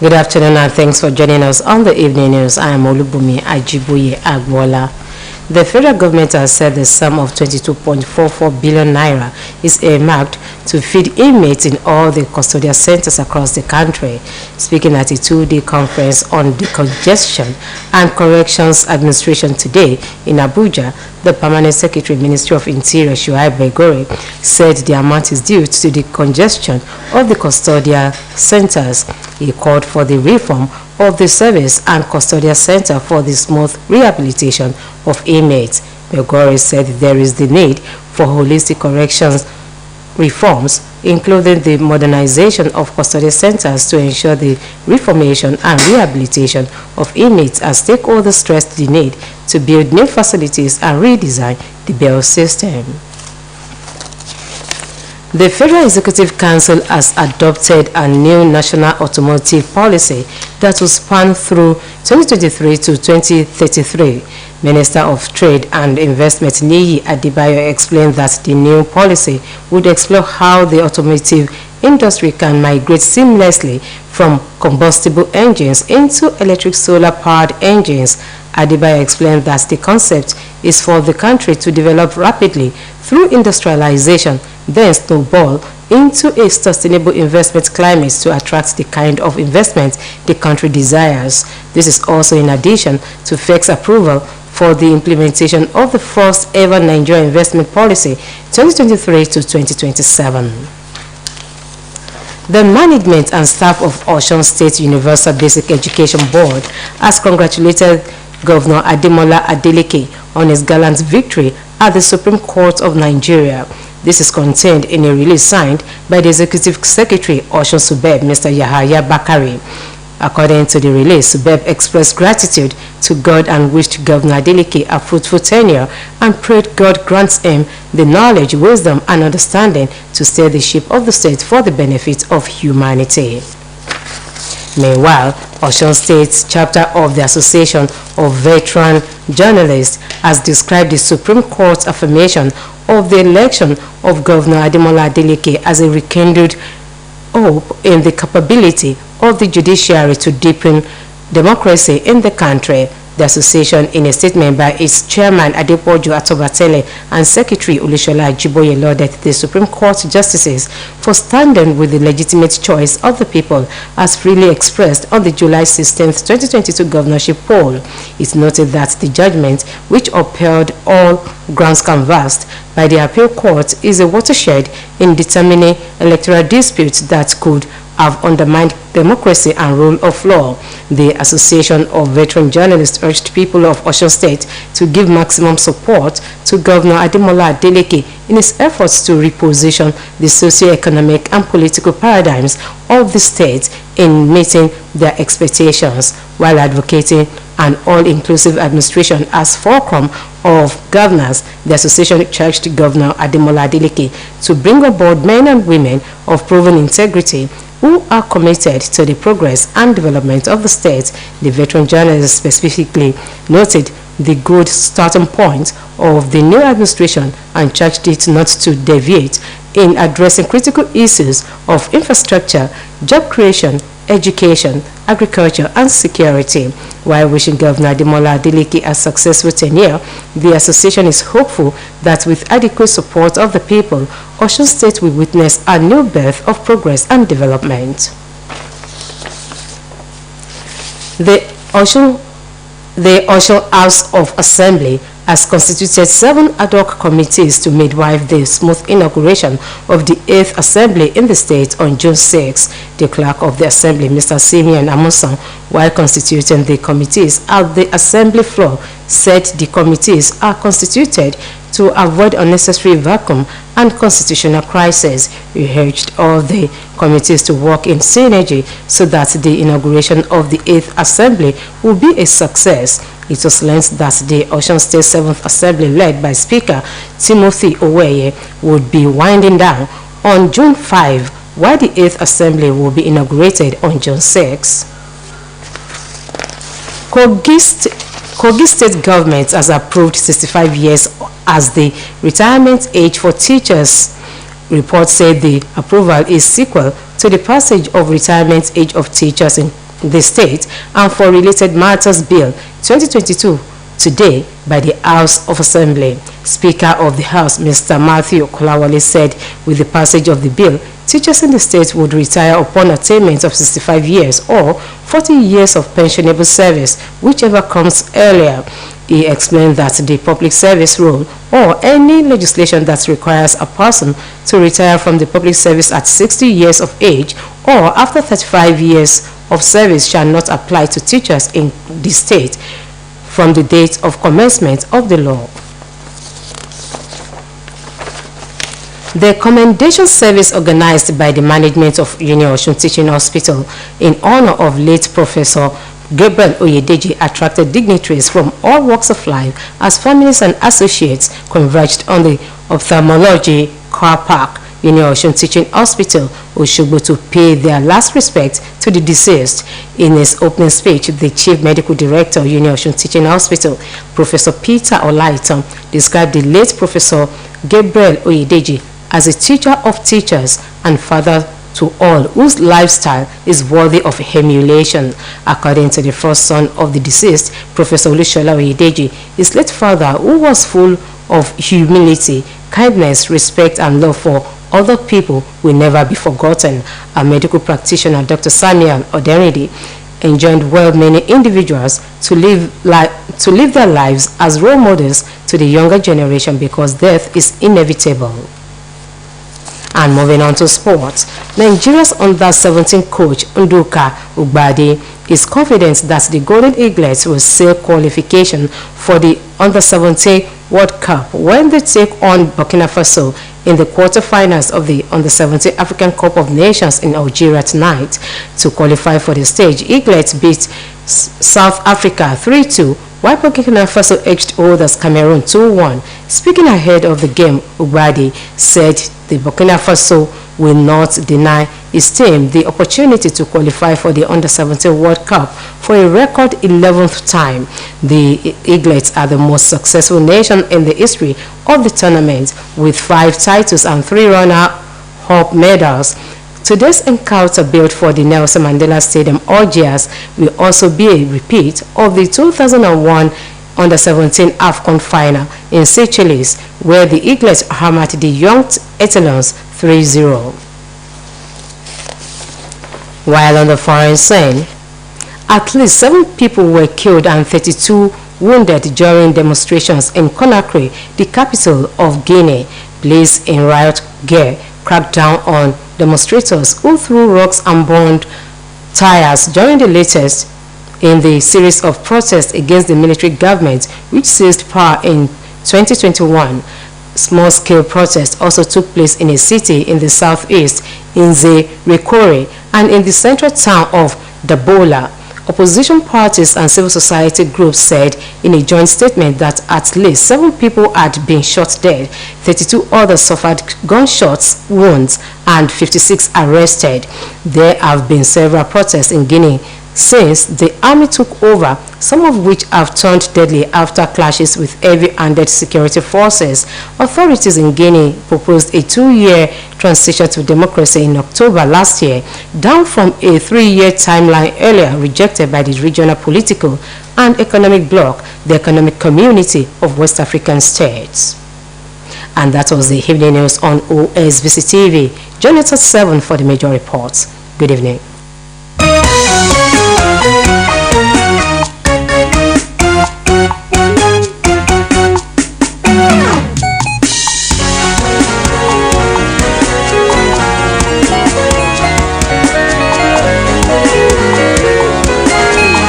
Good afternoon and thanks for joining us on the evening news. I am Olubumi Ajiboye Agbola. The federal government has said the sum of 22.44 billion naira is earmarked to feed inmates in all the custodial centers across the country. Speaking at a two-day conference on decongestion and corrections administration today in Abuja, the Permanent Secretary, Ministry of Interior, Shuaib Begore, said the amount is due to the congestion of the custodial centers. He called for the reform of the service and custodial center for the smooth rehabilitation of inmates. Begore said there is the need for holistic corrections reforms, including the modernization of custodial centers to ensure the reformation and rehabilitation of inmates, as stakeholders stressed the need to build new facilities and redesign the bail system. The Federal Executive Council has adopted a new national automotive policy that will span through 2023 to 2033. Minister of Trade and Investment Niyi Adebayo explained that the new policy would explore how the automotive industry can migrate seamlessly from combustible engines into electric solar-powered engines. Adebayo explained that the concept is for the country to develop rapidly through industrialization, then snowball into a sustainable investment climate to attract the kind of investment the country desires. This is also in addition to FEC's approval for the implementation of the first ever Nigeria investment policy 2023 to 2027. The management and staff of Osun State Universal Basic Education Board has congratulated Governor Ademola Adeleke on his gallant victory at the Supreme Court of Nigeria. This is contained in a release signed by the Executive Secretary, Osun Subeb, Mr. Yahaya Bakari. According to the release, Subeb expressed gratitude to God and wished Governor Adeleke a fruitful tenure and prayed God grants him the knowledge, wisdom, and understanding to steer the ship of the state for the benefit of humanity. Meanwhile, Osun State's chapter of the Association of Veteran Journalists has described the Supreme Court's affirmation of the election of Governor Ademola Adeleke as a rekindled hope in the capability of the judiciary to deepen democracy in the country. The association, in a statement by its chairman Adepoju Atobatele and secretary Olusola Ajiboye, lauded the Supreme Court justices for standing with the legitimate choice of the people as freely expressed on the July 16, 2022 governorship poll. It noted that the judgment, which upheld all grounds canvassed by the appeal court, is a watershed in determining electoral disputes that could have undermined democracy and rule of law. The Association of Veteran Journalists urged people of Osun State to give maximum support to Governor Ademola Adeleke in his efforts to reposition the socio-economic and political paradigms of the state in meeting their expectations, while advocating an all-inclusive administration as fulcrum of governance. The association charged Governor Ademola Adeleke to bring on board men and women of proven integrity who are committed to the progress and development of the state. The veteran journalists specifically noted the good starting point of the new administration and charged it not to deviate in addressing critical issues of infrastructure, job creation, education, agriculture, and security. While wishing Governor Ademola Adeleke a successful tenure, the association is hopeful that with adequate support of the people, Osun State will witness a new birth of progress and development. The Osun House of Assembly has constituted 7 ad hoc committees to midwife the smooth inauguration of the 8th Assembly in the state on June 6. The clerk of the Assembly, Mr. Simeon Amusan, while constituting the committees at the Assembly floor, said the committees are constituted to avoid unnecessary vacuum and constitutional crisis. He urged all the committees to work in synergy so that the inauguration of the 8th Assembly will be a success. It was learned that the Osun State 7th Assembly, led by Speaker Timothy Oweye, would be winding down on June 5, while the 8th Assembly will be inaugurated on June 6. Kogi State government has approved 65 years as the retirement age for teachers. Reports say the approval is sequel to the passage of retirement age of teachers in the state and for related matters bill 2022 today by the House of Assembly. Speaker of the House, Mr. Matthew Kolawole, said with the passage of the bill, teachers in the state would retire upon attainment of 65 years or 40 years of pensionable service, whichever comes earlier. He explained that the public service rule or any legislation that requires a person to retire from the public service at 60 years of age or after 35 years of service shall not apply to teachers in the state from the date of commencement of the law. The commendation service organized by the management of Osun Teaching Hospital in honor of late Professor Gabriel Oyedeji attracted dignitaries from all walks of life as families and associates converged on the ophthalmology car park Osun Teaching Hospital, Osogbo, to pay their last respect to the deceased. In his opening speech, the Chief Medical Director of Osun Teaching Hospital, Professor Peter Olaitan, described the late Professor Gabriel Oyedeji as a teacher of teachers and father to all whose lifestyle is worthy of emulation. According to the first son of the deceased, Professor Olushola Oyedeji, his late father, who was full of humility, kindness, respect, and love for other people, will never be forgotten. A medical practitioner, Dr. Samuel Oderidi, enjoined well many individuals to live their lives as role models to the younger generation because death is inevitable. And moving on to sports, Nigeria's under-17 coach Nduka Ugbadi is confident that the Golden Eaglets will seal qualification for the under-17 World Cup when they take on Burkina Faso in the quarterfinals of the under-17 African Cup of Nations in Algeria tonight. To qualify for the stage, Eaglets beat South Africa 3-2, while Burkina Faso edged holders Cameroon 2-1. Speaking ahead of the game, Ugbadi said the Burkina Faso will not deny its team the opportunity to qualify for the Under-17 World Cup for a record 11th time. The Eaglets are the most successful nation in the history of the tournament, with 5 titles and 3 runner-up medals. Today's encounter, built for the Nelson Mandela Stadium, Algiers, will also be a repeat of the 2001 Under-17 AFCON final in Seychelles, where the Eaglets hammered the young Etalons 3-0. While on the foreign scene, at least 7 people were killed and 32 wounded during demonstrations in Conakry, the capital of Guinea. Police in riot gear cracked down on demonstrators who threw rocks and burned tires during the latest in the series of protests against the military government, which seized power in 2021. Small-scale protests also took place in a city in the southeast, Nze-Rekore, and in the central town of Dabola. Opposition parties and civil society groups said in a joint statement that at least 7 people had been shot dead, 32 others suffered gunshots wounds, and 56 arrested. There have been several protests in Guinea since the army took over, some of which have turned deadly after clashes with heavy-handed security forces. Authorities in Guinea proposed a 2-year transition to democracy in October last year, down from a 3-year timeline earlier rejected by the regional political and economic bloc, the Economic Community of West African States. And that was the evening news on Osbc TV. Join us at 7 for the major reports. Good evening.